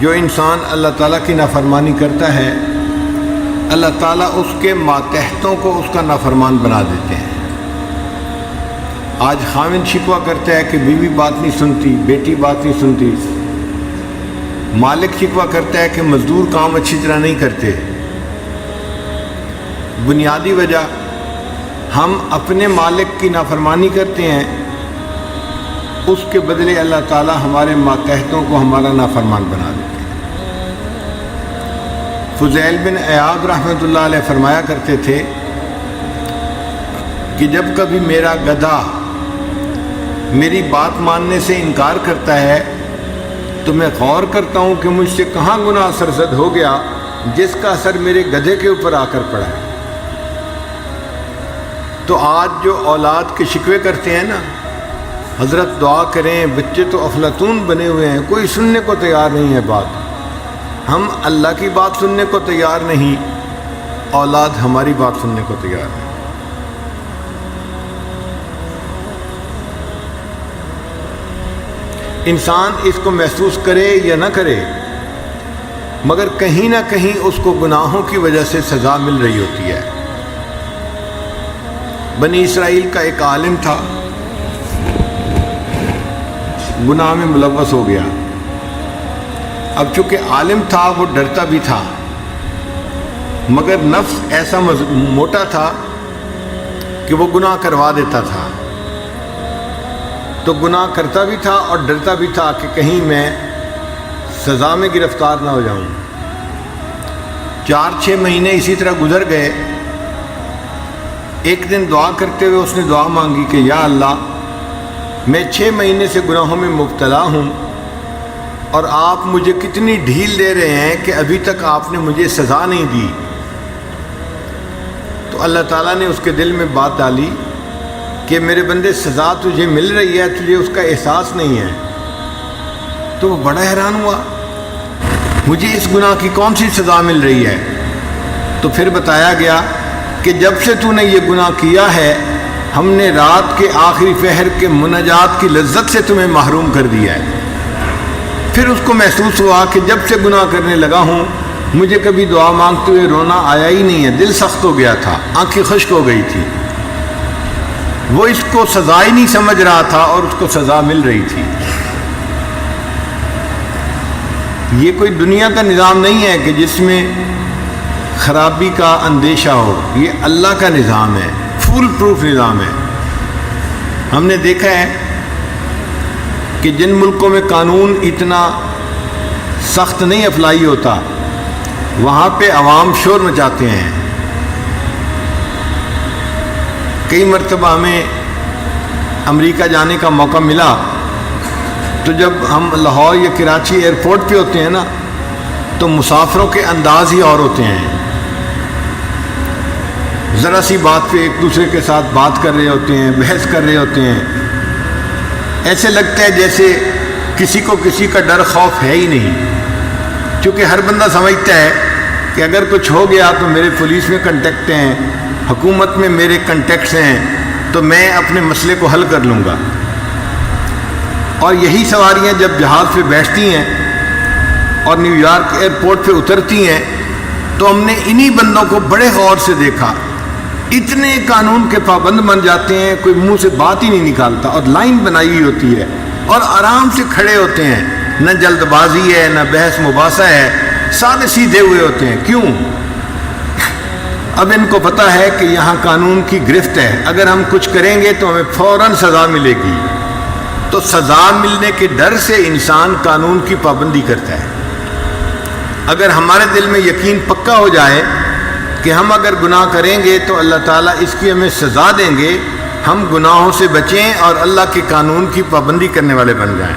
جو انسان اللہ تعالیٰ کی نافرمانی کرتا ہے اللہ تعالیٰ اس کے ماتحتوں کو اس کا نافرمان بنا دیتے ہیں۔ آج خاوند شکوہ کرتا ہے کہ بیوی بات نہیں سنتی، بیٹی بات نہیں سنتی، مالک شکوہ کرتا ہے کہ مزدور کام اچھی طرح نہیں کرتے۔ بنیادی وجہ ہم اپنے مالک کی نافرمانی کرتے ہیں، اس کے بدلے اللہ تعالیٰ ہمارے ماتحتوں کو ہمارا نافرمان بنا دیتے ہیں۔ فضیل بن عیاض رحمۃ اللہ علیہ فرمایا کرتے تھے کہ جب کبھی میرا گدھا میری بات ماننے سے انکار کرتا ہے تو میں غور کرتا ہوں کہ مجھ سے کہاں گناہ سرزد ہو گیا جس کا اثر میرے گدھے کے اوپر آ کر پڑا ہے۔ تو آج جو اولاد کے شکوے کرتے ہیں نا، حضرت دعا کریں، بچے تو افلاطون بنے ہوئے ہیں، کوئی سننے کو تیار نہیں ہے بات، ہم اللہ کی بات سننے کو تیار نہیں، اولاد ہماری بات سننے کو تیار نہیں۔ انسان اس کو محسوس کرے یا نہ کرے مگر کہیں نہ کہیں اس کو گناہوں کی وجہ سے سزا مل رہی ہوتی ہے۔ بنی اسرائیل کا ایک عالم تھا، گناہ میں ملوث ہو گیا۔ اب چونکہ عالم تھا وہ ڈرتا بھی تھا، مگر نفس ایسا موٹا تھا کہ وہ گناہ کروا دیتا تھا، تو گناہ کرتا بھی تھا اور ڈرتا بھی تھا کہ کہیں میں سزا میں گرفتار نہ ہو جاؤں۔ 4-6 مہینے اسی طرح گزر گئے۔ ایک دن دعا کرتے ہوئے اس نے دعا مانگی کہ یا اللہ، میں 6 مہینے سے گناہوں میں مبتلا ہوں اور آپ مجھے کتنی ڈھیل دے رہے ہیں کہ ابھی تک آپ نے مجھے سزا نہیں دی۔ تو اللہ تعالیٰ نے اس کے دل میں بات ڈالی کہ میرے بندے سزا تجھے مل رہی ہے، تجھے اس کا احساس نہیں ہے۔ تو وہ بڑا حیران ہوا، مجھے اس گناہ کی کون سی سزا مل رہی ہے؟ تو پھر بتایا گیا کہ جب سے تو نے یہ گناہ کیا ہے ہم نے رات کے آخری پہر کے مناجات کی لذت سے تمہیں محروم کر دیا ہے۔ پھر اس کو محسوس ہوا کہ جب سے گناہ کرنے لگا ہوں مجھے کبھی دعا مانگتے ہوئے رونا آیا ہی نہیں ہے، دل سخت ہو گیا تھا، آنکھیں خشک ہو گئی تھی۔ وہ اس کو سزا ہی نہیں سمجھ رہا تھا اور اس کو سزا مل رہی تھی۔ یہ کوئی دنیا کا نظام نہیں ہے کہ جس میں خرابی کا اندیشہ ہو، یہ اللہ کا نظام ہے، فول پروف نظام ہے۔ ہم نے دیکھا ہے کہ جن ملکوں میں قانون اتنا سخت نہیں اپلائی ہوتا وہاں پہ عوام شور مچاتے ہیں۔ کئی مرتبہ ہمیں امریکہ جانے کا موقع ملا تو جب ہم لاہور یا کراچی ایئرپورٹ پہ ہوتے ہیں نا تو مسافروں کے انداز ہی اور ہوتے ہیں، ذرا سی بات پہ ایک دوسرے کے ساتھ بات کر رہے ہوتے ہیں، بحث کر رہے ہوتے ہیں، ایسے لگتا ہے جیسے کسی کو کسی کا ڈر خوف ہے ہی نہیں، کیونکہ ہر بندہ سمجھتا ہے کہ اگر کچھ ہو گیا تو میرے پولیس میں کنٹیکٹ ہیں، حکومت میں میرے کنٹیکٹس ہیں، تو میں اپنے مسئلے کو حل کر لوں گا۔ اور یہی سواریاں جب جہاز پہ بیٹھتی ہیں اور نیو یارک ایئرپورٹ پہ اترتی ہیں تو ہم نے انہی بندوں کو بڑے غور سے دیکھا، اتنے قانون کے پابند بن جاتے ہیں، کوئی منہ سے بات ہی نہیں نکالتا اور لائن بنائی ہوئی ہوتی ہے اور آرام سے کھڑے ہوتے ہیں، نہ جلد بازی ہے نہ بحث مباحثہ ہے، سادے سیدھے ہوئے ہوتے ہیں۔ کیوں؟ اب ان کو پتہ ہے کہ یہاں قانون کی گرفت ہے، اگر ہم کچھ کریں گے تو ہمیں فوراً سزا ملے گی، تو سزا ملنے کے ڈر سے انسان قانون کی پابندی کرتا ہے۔ اگر ہمارے دل میں یقین پکا ہو جائے کہ ہم اگر گناہ کریں گے تو اللہ تعالیٰ اس کی ہمیں سزا دیں گے، ہم گناہوں سے بچیں اور اللہ کے قانون کی پابندی کرنے والے بن جائیں۔